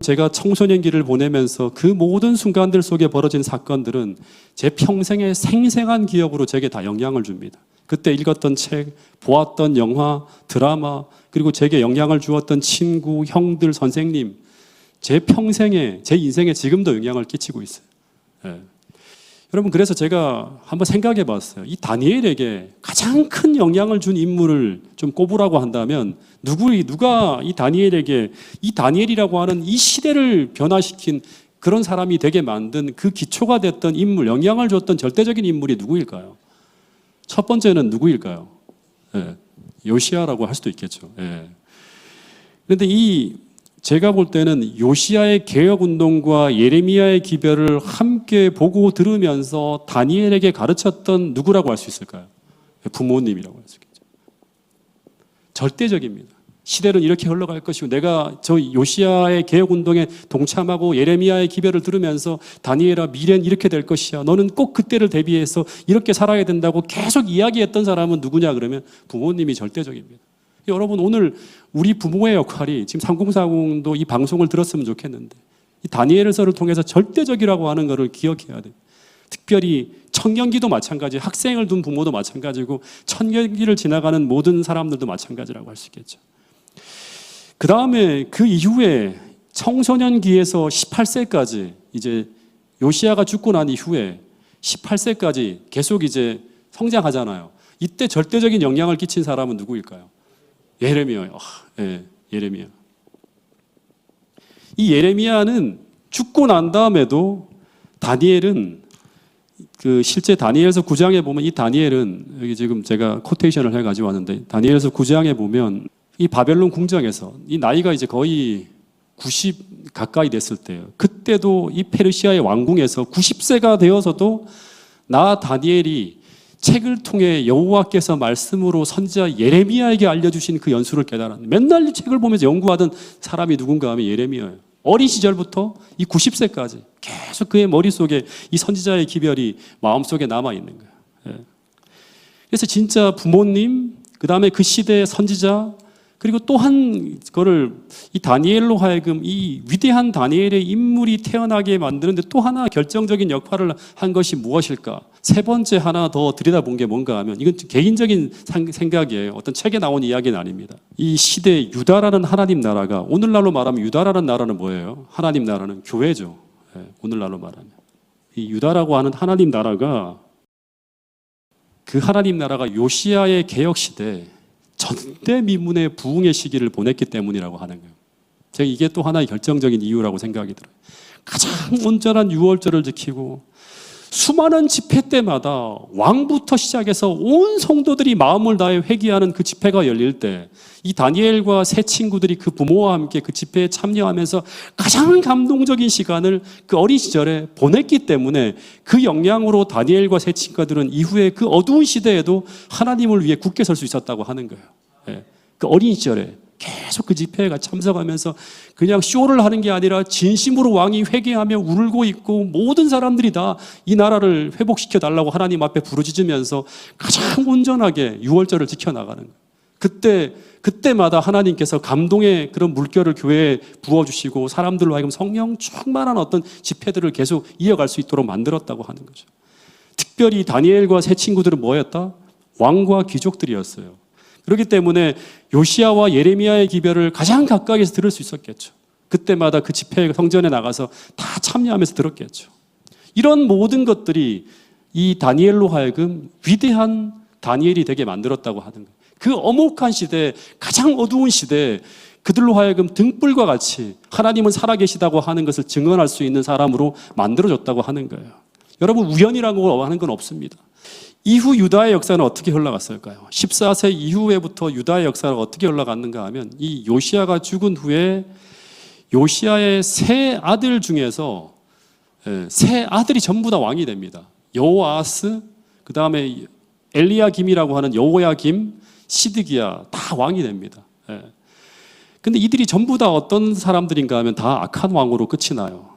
제가 청소년기를 보내면서 그 모든 순간들 속에 벌어진 사건들은 제 평생의 생생한 기억으로 제게 다 영향을 줍니다. 그때 읽었던 책, 보았던 영화, 드라마, 그리고 제게 영향을 주었던 친구, 형들, 선생님, 제 평생에, 제 인생에 지금도 영향을 끼치고 있어요. 예. 여러분, 그래서 제가 한번 생각해 봤어요. 이 다니엘에게 가장 큰 영향을 준 인물을 좀 꼽으라고 한다면 누가 이 다니엘에게, 이 다니엘이라고 하는 이 시대를 변화시킨 그런 사람이 되게 만든 그 기초가 됐던 인물, 영향을 줬던 절대적인 인물이 누구일까요? 첫 번째는 누구일까요? 예, 요시야라고 할 수도 있겠죠. 예. 그런데 제가 볼 때는 요시야의 개혁운동과 예레미야의 기별을 함께 보고 들으면서 다니엘에게 가르쳤던 누구라고 할 수 있을까요? 부모님이라고 할 수 있겠죠. 절대적입니다. 시대는 이렇게 흘러갈 것이고, 내가 저 요시야의 개혁운동에 동참하고 예레미야의 기별을 들으면서 다니엘아, 미래는 이렇게 될 것이야, 너는 꼭 그때를 대비해서 이렇게 살아야 된다고 계속 이야기했던 사람은 누구냐 그러면 부모님이 절대적입니다. 여러분, 오늘 우리 부모의 역할이, 지금 3040도 이 방송을 들었으면 좋겠는데, 이 다니엘서를 통해서 절대적이라고 하는 것을 기억해야 돼요. 특별히 청년기도 마찬가지, 학생을 둔 부모도 마찬가지고, 청년기를 지나가는 모든 사람들도 마찬가지라고 할 수 있겠죠. 그 다음에 그 이후에 청소년기에서 18세까지, 이제 요시야가 죽고 난 이후에 18세까지 계속 이제 성장하잖아요. 이때 절대적인 영향을 끼친 사람은 누구일까요? 예레미야요. 예, 예레미야. 이 예레미야는 죽고 난 다음에도 다니엘은 실제 다니엘서 9장에 보면 이 다니엘은, 여기 지금 제가 코테이션을 해가지고 왔는데, 다니엘서 9장에 보면 이 바벨론 궁정에서 이 나이가 이제 거의 90 가까이 됐을 때예요. 그때도 이 페르시아의 왕궁에서 90세가 되어서도 나 다니엘이 책을 통해 여호와께서 말씀으로 선지자 예레미야에게 알려주신 그 연수를 깨달았는데, 맨날 이 책을 보면서 연구하던 사람이 누군가 하면 예레미야예요. 어린 시절부터 이 90세까지 계속 그의 머릿속에 이 선지자의 기별이 마음속에 남아있는 거예요. 예. 그래서 진짜 부모님, 그 다음에 그 시대의 선지자, 그리고 또 한 거를 이 다니엘로 하여금 이 위대한 다니엘의 인물이 태어나게 만드는데 또 하나 결정적인 역할을 한 것이 무엇일까? 세 번째 하나 더 들여다본 게 뭔가 하면, 이건 개인적인 생각이에요. 어떤 책에 나온 이야기는 아닙니다. 이 시대 유다라는 하나님 나라가, 오늘날로 말하면 유다라는 나라는 뭐예요? 하나님 나라는 교회죠. 네, 오늘날로 말하면. 이 유다라고 하는 하나님 나라가, 그 하나님 나라가 요시야의 개혁 시대 전대미문의 부흥의 시기를 보냈기 때문이라고 하는 거예요. 제가 이게 또 하나의 결정적인 이유라고 생각이 들어요. 가장 온전한 유월절을 지키고 수많은 집회 때마다 왕부터 시작해서 온 성도들이 마음을 다해 회개하는 그 집회가 열릴 때, 이 다니엘과 세 친구들이 그 부모와 함께 그 집회에 참여하면서 가장 감동적인 시간을 그 어린 시절에 보냈기 때문에, 그 영향으로 다니엘과 세 친구들은 이후에 그 어두운 시대에도 하나님을 위해 굳게 설 수 있었다고 하는 거예요. 예. 그 어린 시절에 계속 그 집회에 참석하면서 그냥 쇼를 하는 게 아니라 진심으로 왕이 회개하며 울고 있고, 모든 사람들이 다 이 나라를 회복시켜 달라고 하나님 앞에 부르짖으면서 가장 온전하게 유월절을 지켜나가는 거예요. 그때마다 하나님께서 감동의 그런 물결을 교회에 부어주시고 사람들로 하여금 성령 충만한 어떤 집회들을 계속 이어갈 수 있도록 만들었다고 하는 거죠. 특별히 다니엘과 세 친구들은 뭐였다? 왕과 귀족들이었어요. 그렇기 때문에 요시야와 예레미야의 기별을 가장 가까이에서 들을 수 있었겠죠. 그때마다 그 집회 성전에 나가서 다 참여하면서 들었겠죠. 이런 모든 것들이 이 다니엘로 하여금 위대한 다니엘이 되게 만들었다고 하는 거예요. 그 엄혹한 시대, 가장 어두운 시대, 그들로 하여금 등불과 같이 하나님은 살아계시다고 하는 것을 증언할 수 있는 사람으로 만들어줬다고 하는 거예요. 여러분, 우연이라고 하는 건 없습니다. 이후 유다의 역사는 어떻게 흘러갔을까요? 14세 이후에부터 유다의 역사가 어떻게 흘러갔는가 하면, 이 요시야가 죽은 후에 요시야의 세 아들 중에서 세 아들이 전부 다 왕이 됩니다. 여호아스, 그 다음에 엘리야김이라고 하는 여호야김, 시드기야, 다 왕이 됩니다. 근데 이들이 전부 다 어떤 사람들인가 하면 다 악한 왕으로 끝이 나요.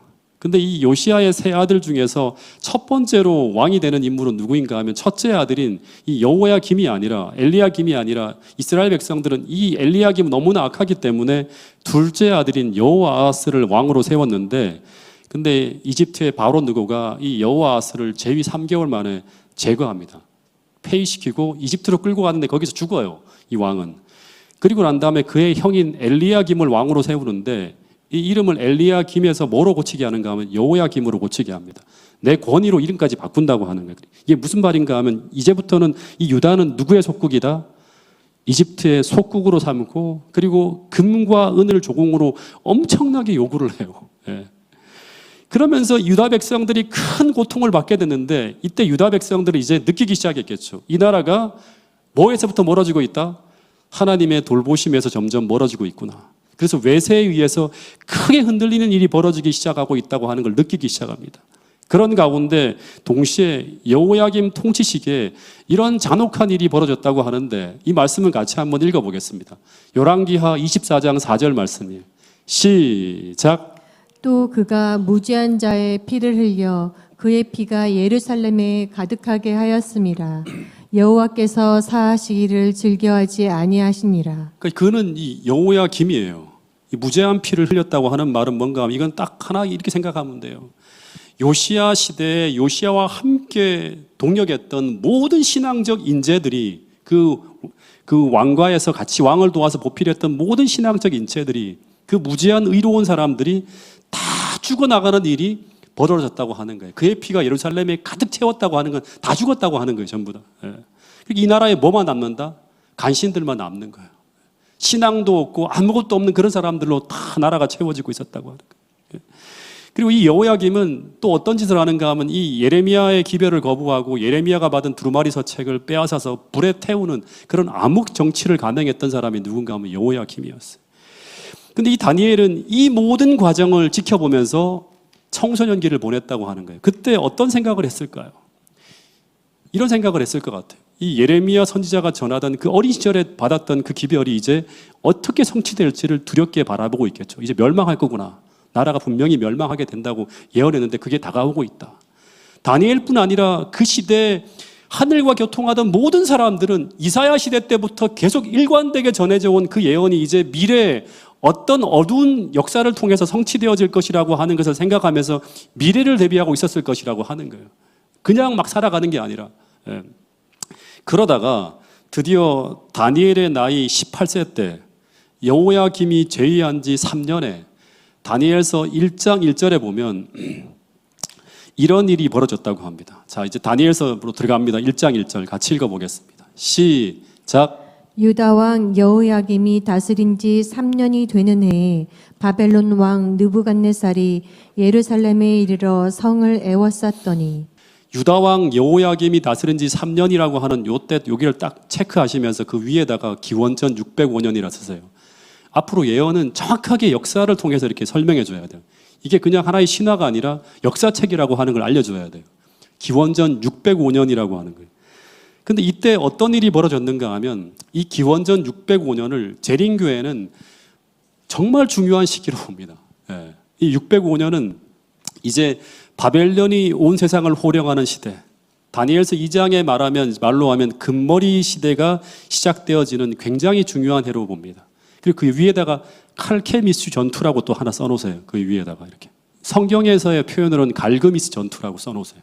근데 이 요시야의 세 아들 중에서 첫 번째로 왕이 되는 인물은 누구인가 하면 첫째 아들인 이 여호야김이 아니라 엘리야김이 아니라 이스라엘 백성들은 이 엘리야김은 너무나 악하기 때문에 둘째 아들인 여호아하스를 왕으로 세웠는데 근데 이집트의 바로 느고가 이 여호아하스를 재위 3개월 만에 제거합니다. 폐위시키고 이집트로 끌고 가는데 거기서 죽어요. 이 왕은. 그리고 난 다음에 그의 형인 엘리야김을 왕으로 세우는데 이 이름을 엘리야김에서 뭐로 고치게 하는가 하면 여호야김으로 고치게 합니다. 내 권위로 이름까지 바꾼다고 하는 거예요. 이게 무슨 말인가 하면 이제부터는 이 유다는 누구의 속국이다? 이집트의 속국으로 삼고 그리고 금과 은을 조공으로 엄청나게 요구를 해요. 예. 그러면서 유다 백성들이 큰 고통을 받게 됐는데 이때 유다 백성들이 이제 느끼기 시작했겠죠. 이 나라가 뭐에서부터 멀어지고 있다? 하나님의 돌보심에서 점점 멀어지고 있구나. 그래서 외세에 의해서 크게 흔들리는 일이 벌어지기 시작하고 있다고 하는 걸 느끼기 시작합니다. 그런 가운데 동시에 여호야김 통치 시기에 이런 잔혹한 일이 벌어졌다고 하는데 이 말씀을 같이 한번 읽어보겠습니다. 열왕기하 24장 4절 말씀이에요. 시작. 또 그가 무지한 자의 피를 흘려 그의 피가 예루살렘에 가득하게 하였음이라. 여호와께서 사하시기를 즐겨하지 아니하시니라. 그러니까 그는 이 여호야김이에요. 이 무죄한 피를 흘렸다고 하는 말은 뭔가 하면 이건 딱 하나 이렇게 생각하면 돼요. 요시야 시대에 요시야와 함께 동역했던 모든 신앙적 인재들이 그 왕과에서 같이 왕을 도와서 보필했던 모든 신앙적 인재들이 그 무죄한 의로운 사람들이 다 죽어나가는 일이 벌어졌다고 하는 거예요. 그의 피가 예루살렘에 가득 채웠다고 하는 건 다 죽었다고 하는 거예요. 전부 다. 예. 이 나라에 뭐만 남는다? 간신들만 남는 거예요. 신앙도 없고 아무것도 없는 그런 사람들로 다 나라가 채워지고 있었다고 하는 거예요. 그리고 이 여호야김은 또 어떤 짓을 하는가 하면 이 예레미야의 기별을 거부하고 예레미야가 받은 두루마리 서책을 빼앗아서 불에 태우는 그런 암흑 정치를 감행했던 사람이 누군가 하면 여호야김이었어요. 근데 이 다니엘은 이 모든 과정을 지켜보면서 청소년기를 보냈다고 하는 거예요. 그때 어떤 생각을 했을까요? 이런 생각을 했을 것 같아요. 이 예레미야 선지자가 전하던 그 어린 시절에 받았던 그 기별이 이제 어떻게 성취될지를 두렵게 바라보고 있겠죠. 이제 멸망할 거구나. 나라가 분명히 멸망하게 된다고 예언했는데 그게 다가오고 있다. 다니엘뿐 아니라 그 시대에 하늘과 교통하던 모든 사람들은 이사야 시대 때부터 계속 일관되게 전해져 온 그 예언이 이제 미래에 어떤 어두운 역사를 통해서 성취되어질 것이라고 하는 것을 생각하면서 미래를 대비하고 있었을 것이라고 하는 거예요. 그냥 막 살아가는 게 아니라. 예. 그러다가 드디어 다니엘의 나이 18세 때 여호야김이 재위한 지 3년에 다니엘서 1장 1절에 보면 이런 일이 벌어졌다고 합니다. 자, 이제 다니엘서로 들어갑니다. 1장 1절 같이 읽어보겠습니다. 시작. 유다 왕 여호야김이 다스린 지 3년이 되는 해에 바벨론 왕 느부갓네살이 예루살렘에 이르러 성을 에워쌌더니. 유다 왕 여호야김이 다스린 지 3년이라고 하는 요때 여기를 딱 체크하시면서 그 위에다가 기원전 605년이라 쓰세요. 앞으로 예언은 정확하게 역사를 통해서 이렇게 설명해 줘야 돼요. 이게 그냥 하나의 신화가 아니라 역사책이라고 하는 걸 알려줘야 돼요. 기원전 605년이라고 하는 거예요. 근데 이때 어떤 일이 벌어졌는가 하면 이 기원전 605년을 재림교회는 정말 중요한 시기로 봅니다. 예. 이 605년은 이제 바벨론이 온 세상을 호령하는 시대. 다니엘서 2장에 말로 하면 금머리 시대가 시작되어지는 굉장히 중요한 해로 봅니다. 그리고 그 위에다가 칼케미스 전투라고 또 하나 써놓으세요. 그 위에다가 이렇게. 성경에서의 표현으로는 갈그미스 전투라고 써놓으세요.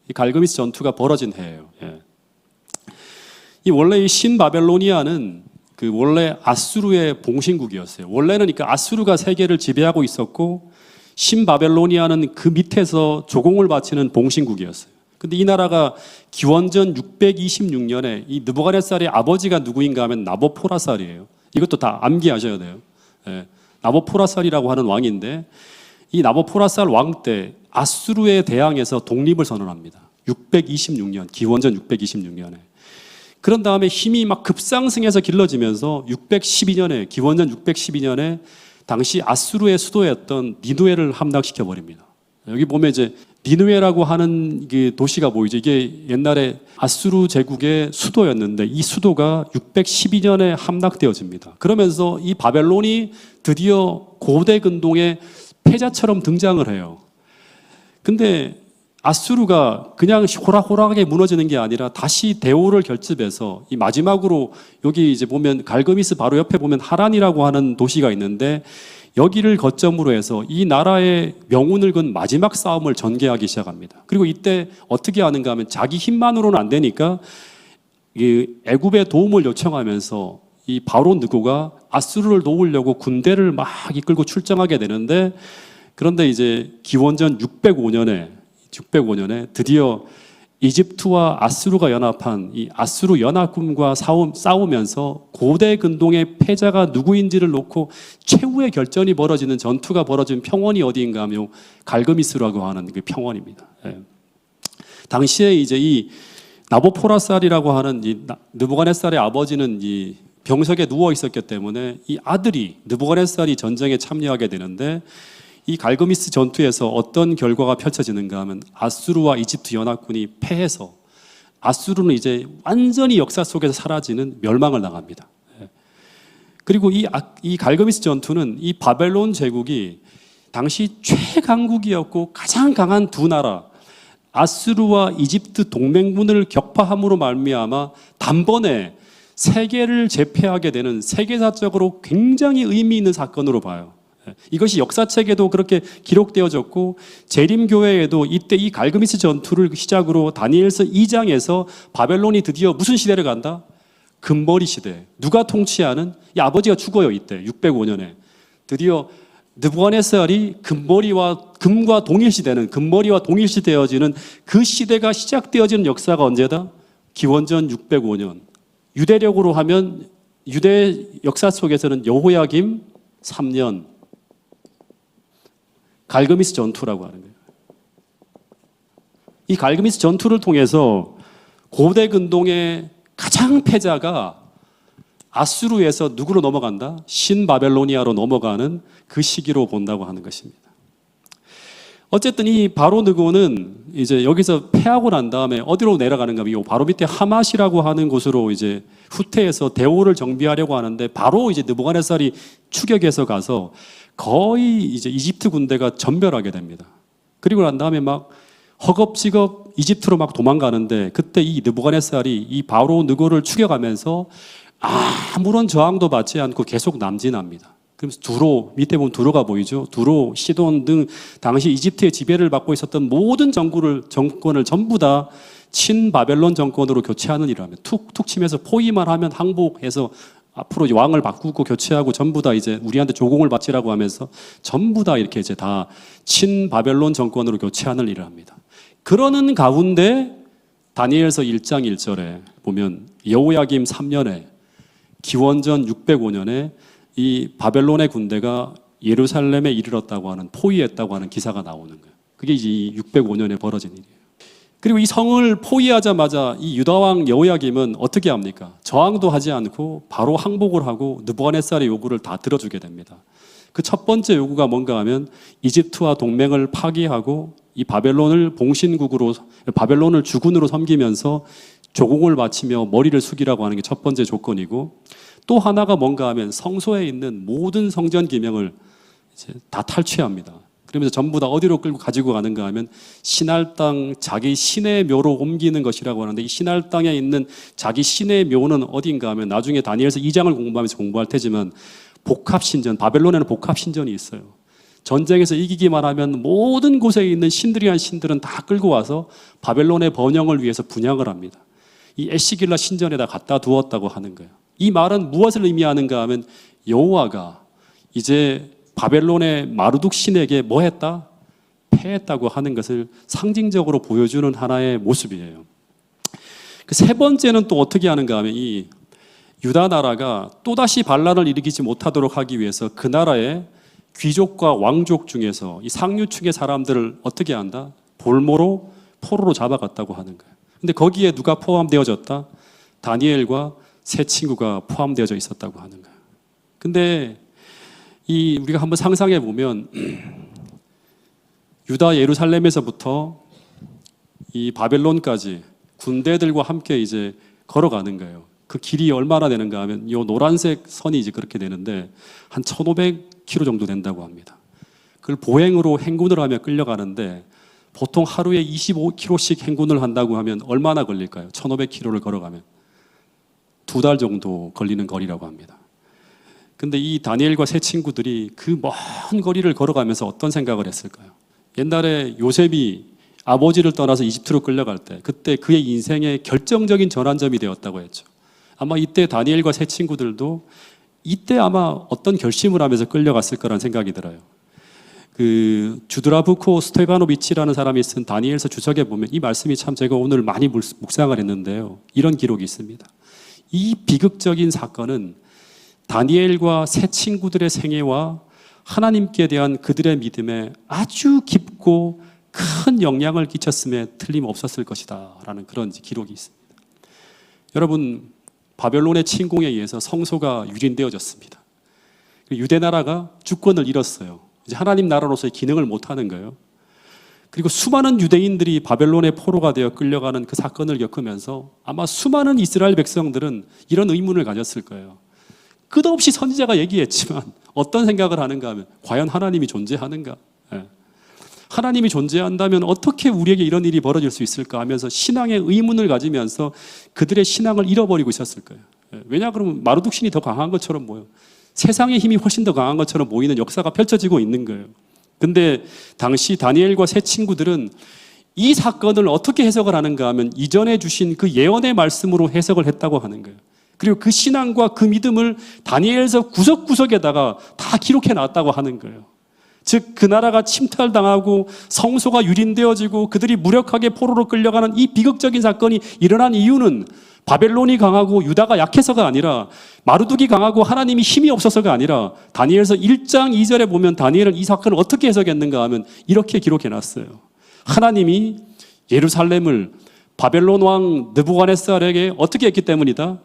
이 갈그미스 전투가 벌어진 해예요. 예. 이 원래 이 신바벨로니아는 그 원래 아수르의 봉신국이었어요. 원래는 그러니까 아수르가 세계를 지배하고 있었고 신바벨로니아는 그 밑에서 조공을 바치는 봉신국이었어요. 근데 이 나라가 기원전 626년에 이 느부갓네살의 아버지가 누구인가 하면 나보포라살이에요. 이것도 다 암기하셔야 돼요. 예. 나보포라살이라고 하는 왕인데 이 나보포라살 왕 때 아수르에 대항해서 독립을 선언합니다. 626년, 기원전 626년에. 그런 다음에 힘이 막 급상승해서 길러지면서 612년에, 기원전 612년에 당시 아수르의 수도였던 니누에를 함락시켜 버립니다. 여기 보면 이제 니누에라고 하는 그 도시가 보이죠. 이게 옛날에 아수르 제국의 수도였는데 이 수도가 612년에 함락되어집니다. 그러면서 이 바벨론이 드디어 고대 근동의 패자처럼 등장을 해요. 근데 아수르가 그냥 호락호락하게 무너지는 게 아니라 다시 대오를 결집해서 이 마지막으로 여기 이제 보면 갈그미스 바로 옆에 보면 하란이라고 하는 도시가 있는데 여기를 거점으로 해서 이 나라의 명운을 건 마지막 싸움을 전개하기 시작합니다. 그리고 이때 어떻게 하는가 하면 자기 힘만으로는 안 되니까 이 애굽의 도움을 요청하면서 이 바로 느고가 아수르를 도우려고 군대를 막 이끌고 출정하게 되는데 그런데 이제 기원전 605년에 드디어 이집트와 아수르가 연합한 이 아수르 연합군과 싸우면서 고대 근동의 패자가 누구인지를 놓고 최후의 결전이 벌어지는 전투가 벌어진 평원이 어디인가 하면 갈그미스라고 하는 그 평원입니다. 예. 당시에 이제 이 나보포라살이라고 하는 이 느부갓네살의 아버지는 이 병석에 누워 있었기 때문에 이 아들이 느부갓네살이 전쟁에 참여하게 되는데 이 갈그미스 전투에서 어떤 결과가 펼쳐지는가 하면 아수르와 이집트 연합군이 패해서 아수르는 이제 완전히 역사 속에서 사라지는 멸망을 당합니다. 그리고 이 갈그미스 전투는 이 바벨론 제국이 당시 최강국이었고 가장 강한 두 나라 아수르와 이집트 동맹군을 격파함으로 말미암아 단번에 세계를 제패하게 되는 세계사적으로 굉장히 의미 있는 사건으로 봐요. 이것이 역사책에도 그렇게 기록되어졌고 재림교회에도 이때 이 갈그미스 전투를 시작으로 다니엘서 2장에서 바벨론이 드디어 무슨 시대를 간다? 금머리 시대. 누가 통치하는? 이 아버지가 죽어요. 이때 605년에 드디어 느부갓네살이 금과 동일시되는 금머리와 동일시되어지는 그 시대가 시작되어지는 역사가 언제다? 기원전 605년. 유대력으로 하면 유대 역사 속에서는 여호야김 3년 갈그미스 전투라고 하는 거예요. 이 갈그미스 전투를 통해서 고대 근동의 가장 패자가 아수르에서 누구로 넘어간다? 신바벨로니아로 넘어가는 그 시기로 본다고 하는 것입니다. 어쨌든 이 바로 느고는 이제 여기서 패하고 난 다음에 어디로 내려가는가 하면 바로 밑에 하맛이라고 하는 곳으로 이제 후퇴해서 대오를 정비하려고 하는데 바로 이제 느부갓네살이 추격해서 가서 거의 이제 이집트 군대가 전멸하게 됩니다. 그리고 난 다음에 막 허겁지겁 이집트로 막 도망가는데 그때 이 느부갓네살이 이 바로 느고를 추격하면서 아무런 저항도 받지 않고 계속 남진합니다. 그러면서 두로, 밑에 보면 두로가 보이죠. 두로, 시돈 등 당시 이집트의 지배를 받고 있었던 모든 정권을 전부 다 친바벨론 정권으로 교체하는 일을 합니다. 툭툭 치면서 포위만 하면 항복해서 앞으로 왕을 바꾸고 교체하고 전부 다 이제 우리한테 조공을 바치라고 하면서 전부 다 이렇게 이제 다 친바벨론 정권으로 교체하는 일을 합니다. 그러는 가운데 다니엘서 1장 1절에 보면 여호야김 3년에 기원전 605년에 이 바벨론의 군대가 예루살렘에 이르렀다고 하는 포위했다고 하는 기사가 나오는 거예요. 그게 이제 605년에 벌어진 일이에요. 그리고 이 성을 포위하자마자 이 유다왕 여호야김은 어떻게 합니까? 저항도 하지 않고 바로 항복을 하고 느부갓네살의 요구를 다 들어주게 됩니다. 그 첫 번째 요구가 뭔가 하면 이집트와 동맹을 파기하고 이 바벨론을 봉신국으로 바벨론을 주군으로 섬기면서 조공을 바치며 머리를 숙이라고 하는 게 첫 번째 조건이고 또 하나가 뭔가 하면 성소에 있는 모든 성전 기명을 이제 다 탈취합니다. 그러면서 전부 다 어디로 끌고 가지고 가는가 하면 신할 땅 자기 신의 묘로 옮기는 것이라고 하는데 이 신할 땅에 있는 자기 신의 묘는 어딘가 하면 나중에 다니엘서 2장을 공부하면서 공부할 테지만 복합신전, 바벨론에는 복합신전이 있어요. 전쟁에서 이기기만 하면 모든 곳에 있는 신들이란 신들은 다 끌고 와서 바벨론의 번영을 위해서 분양을 합니다. 이 에시길라 신전에다 갖다 두었다고 하는 거예요. 이 말은 무엇을 의미하는가 하면 여호와가 이제 바벨론의 마르둑 신에게 뭐 했다? 패했다고 하는 것을 상징적으로 보여주는 하나의 모습이에요. 그 세 번째는 또 어떻게 하는가 하면 이 유다 나라가 또다시 반란을 일으키지 못하도록 하기 위해서 그 나라의 귀족과 왕족 중에서 이 상류층의 사람들을 어떻게 한다? 볼모로 포로로 잡아갔다고 하는 거예요. 근데 거기에 누가 포함되어졌다? 다니엘과 세 친구가 포함되어져 있었다고 하는 거예요. 근데 우리가 한번 상상해 보면 유다 예루살렘에서부터 이 바벨론까지 군대들과 함께 이제 걸어가는 거예요. 그 길이 얼마나 되는가 하면 이 노란색 선이 이제 그렇게 되는데 한 1,500km 정도 된다고 합니다. 그걸 보행으로 행군을 하며 끌려가는데 보통 하루에 25km씩 행군을 한다고 하면 얼마나 걸릴까요? 1500km를 걸어가면 2달 정도 걸리는 거리라고 합니다. 근데 이 다니엘과 세 친구들이 그 먼 거리를 걸어가면서 어떤 생각을 했을까요? 옛날에 요셉이 아버지를 떠나서 이집트로 끌려갈 때 그때 그의 인생의 결정적인 전환점이 되었다고 했죠. 아마 이때 다니엘과 세 친구들도 이때 아마 어떤 결심을 하면서 끌려갔을 거라는 생각이 들어요. 그 주드라부코 스테바노비치라는 사람이 쓴 다니엘서 주석에 보면 이 말씀이 참 제가 오늘 많이 묵상을 했는데요. 이런 기록이 있습니다. 이 비극적인 사건은 다니엘과 세 친구들의 생애와 하나님께 대한 그들의 믿음에 아주 깊고 큰 영향을 끼쳤음에 틀림없었을 것이다 라는 그런 기록이 있습니다. 여러분, 바벨론의 침공에 의해서 성소가 유린되어졌습니다. 유대 나라가 주권을 잃었어요. 이제 하나님 나라로서의 기능을 못하는 거예요. 그리고 수많은 유대인들이 바벨론의 포로가 되어 끌려가는 그 사건을 겪으면서 아마 수많은 이스라엘 백성들은 이런 의문을 가졌을 거예요. 끝없이 선지자가 얘기했지만 어떤 생각을 하는가 하면 과연 하나님이 존재하는가? 하나님이 존재한다면 어떻게 우리에게 이런 일이 벌어질 수 있을까 하면서 신앙의 의문을 가지면서 그들의 신앙을 잃어버리고 있었을 거예요. 왜냐 그러면 마르둑신이 더 강한 것처럼 보여. 세상의 힘이 훨씬 더 강한 것처럼 보이는 역사가 펼쳐지고 있는 거예요. 근데 당시 다니엘과 세 친구들은 이 사건을 어떻게 해석을 하는가 하면 이전에 주신 그 예언의 말씀으로 해석을 했다고 하는 거예요. 그리고 그 신앙과 그 믿음을 다니엘서 구석구석에다가 다 기록해 놨다고 하는 거예요. 즉 그 나라가 침탈당하고 성소가 유린되어지고 그들이 무력하게 포로로 끌려가는 이 비극적인 사건이 일어난 이유는 바벨론이 강하고 유다가 약해서가 아니라 마르둑이 강하고 하나님이 힘이 없어서가 아니라 다니엘서 1장 2절에 보면 다니엘은 이 사건을 어떻게 해석했는가 하면 이렇게 기록해놨어요. 하나님이 예루살렘을 바벨론 왕 느부갓네살에게 어떻게 했기 때문이다?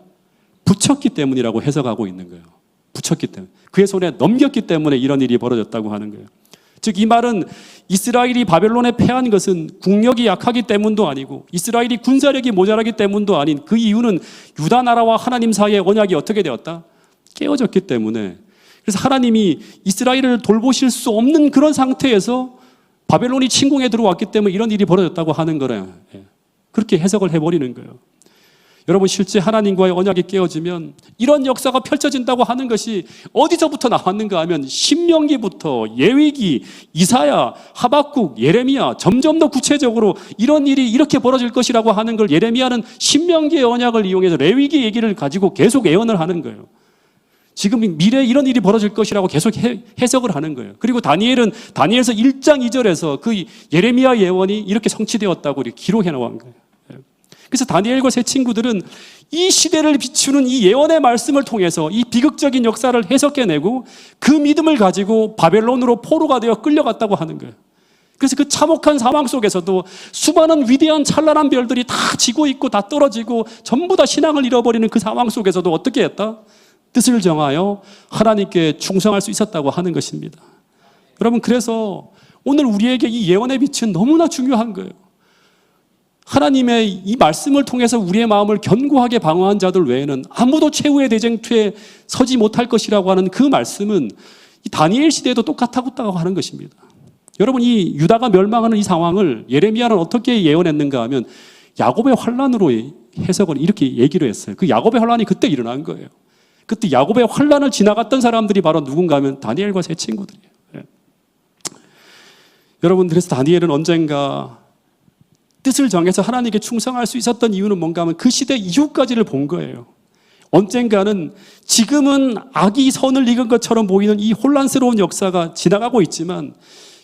붙였기 때문이라고 해석하고 있는 거예요. 붙였기 때문에. 그의 손에 넘겼기 때문에 이런 일이 벌어졌다고 하는 거예요. 즉 이 말은 이스라엘이 바벨론에 패한 것은 국력이 약하기 때문도 아니고 이스라엘이 군사력이 모자라기 때문도 아닌 그 이유는 유다 나라와 하나님 사이의 언약이 어떻게 되었다? 깨어졌기 때문에. 그래서 하나님이 이스라엘을 돌보실 수 없는 그런 상태에서 바벨론이 침공에 들어왔기 때문에 이런 일이 벌어졌다고 하는 거래요. 그렇게 해석을 해버리는 거예요. 여러분 실제 하나님과의 언약이 깨어지면 이런 역사가 펼쳐진다고 하는 것이 어디서부터 나왔는가 하면 신명기부터 예위기, 이사야, 하박국, 예레미야 점점 더 구체적으로 이런 일이 이렇게 벌어질 것이라고 하는 걸 예레미야는 신명기의 언약을 이용해서 레위기 얘기를 가지고 계속 예언을 하는 거예요. 지금 미래에 이런 일이 벌어질 것이라고 계속 해석을 하는 거예요. 그리고 다니엘은 다니엘서 1장 2절에서 그 예레미야 예언이 이렇게 성취되었다고 이렇게 기록해 놓은 거예요. 그래서 다니엘과 세 친구들은 이 시대를 비추는 이 예언의 말씀을 통해서 이 비극적인 역사를 해석해내고 그 믿음을 가지고 바벨론으로 포로가 되어 끌려갔다고 하는 거예요. 그래서 그 참혹한 상황 속에서도 수많은 위대한 찬란한 별들이 다 지고 있고 다 떨어지고 전부 다 신앙을 잃어버리는 그 상황 속에서도 어떻게 했다? 뜻을 정하여 하나님께 충성할 수 있었다고 하는 것입니다. 여러분 그래서 오늘 우리에게 이 예언의 빛은 너무나 중요한 거예요. 하나님의 이 말씀을 통해서 우리의 마음을 견고하게 방어한 자들 외에는 아무도 최후의 대쟁투에 서지 못할 것이라고 하는 그 말씀은 이 다니엘 시대에도 똑같다고 하는 것입니다. 여러분 이 유다가 멸망하는 이 상황을 예레미야는 어떻게 예언했는가 하면 야곱의 환란으로 해석을 이렇게 얘기를 했어요. 그 야곱의 환란이 그때 일어난 거예요. 그때 야곱의 환란을 지나갔던 사람들이 바로 누군가 하면 다니엘과 세 친구들이에요. 여러분 그래서 다니엘은 언젠가 뜻을 정해서 하나님께 충성할 수 있었던 이유는 뭔가 하면 그 시대 이후까지를 본 거예요. 언젠가는 지금은 악이 선을 이긴 것처럼 보이는 이 혼란스러운 역사가 지나가고 있지만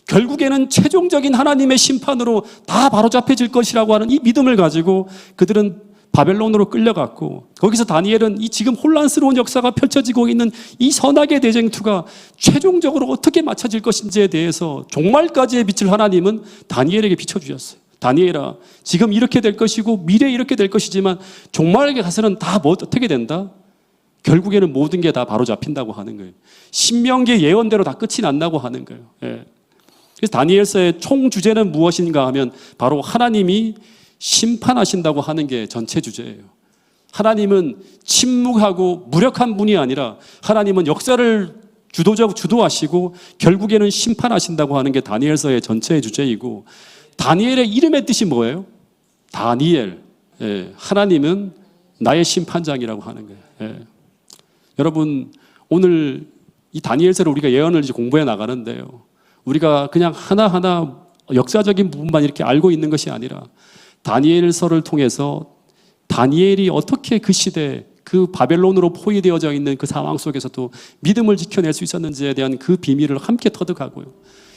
결국에는 최종적인 하나님의 심판으로 다 바로잡혀질 것이라고 하는 이 믿음을 가지고 그들은 바벨론으로 끌려갔고 거기서 다니엘은 이 지금 혼란스러운 역사가 펼쳐지고 있는 이 선악의 대쟁투가 최종적으로 어떻게 맞춰질 것인지에 대해서 종말까지의 빛을 하나님은 다니엘에게 비춰주셨어요. 다니엘아, 지금 이렇게 될 것이고 미래에 이렇게 될 것이지만 종말에 가서는 다 어떻게 된다? 결국에는 모든 게 다 바로 잡힌다고 하는 거예요. 신명기의 예언대로 다 끝이 난다고 하는 거예요. 그래서 다니엘서의 총 주제는 무엇인가 하면 바로 하나님이 심판하신다고 하는 게 전체 주제예요. 하나님은 침묵하고 무력한 분이 아니라 하나님은 역사를 주도하시고 결국에는 심판하신다고 하는 게 다니엘서의 전체의 주제이고 다니엘의 이름의 뜻이 뭐예요? 다니엘. 예, 하나님은 나의 심판장이라고 하는 거예요. 예. 여러분, 오늘 이 다니엘서를 우리가 예언을 이제 공부해 나가는데요. 우리가 그냥 하나하나 역사적인 부분만 이렇게 알고 있는 것이 아니라 다니엘서를 통해서 다니엘이 어떻게 그 시대, 그 바벨론으로 포위되어져 있는 그 상황 속에서도 믿음을 지켜낼 수 있었는지에 대한 그 비밀을 함께 터득하고요.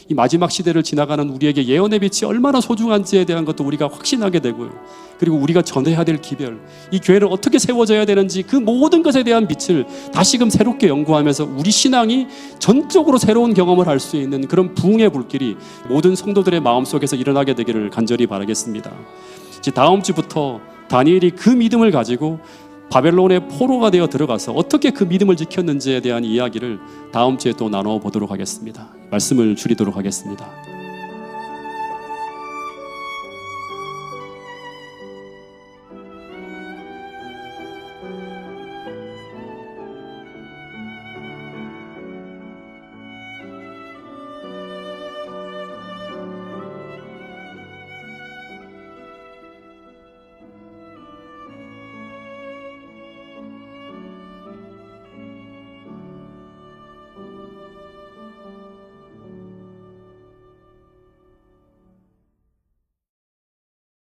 이 마지막 시대를 지나가는 우리에게 예언의 빛이 얼마나 소중한지에 대한 것도 우리가 확신하게 되고요. 그리고 우리가 전해야 될 기별, 이 교회를 어떻게 세워져야 되는지 그 모든 것에 대한 빛을 다시금 새롭게 연구하면서 우리 신앙이 전적으로 새로운 경험을 할 수 있는 그런 부흥의 불길이 모든 성도들의 마음속에서 일어나게 되기를 간절히 바라겠습니다. 이제 다음 주부터 다니엘이 그 믿음을 가지고 바벨론의 포로가 되어 들어가서 어떻게 그 믿음을 지켰는지에 대한 이야기를 다음 주에 또 나눠보도록 하겠습니다. 말씀을 줄이도록 하겠습니다.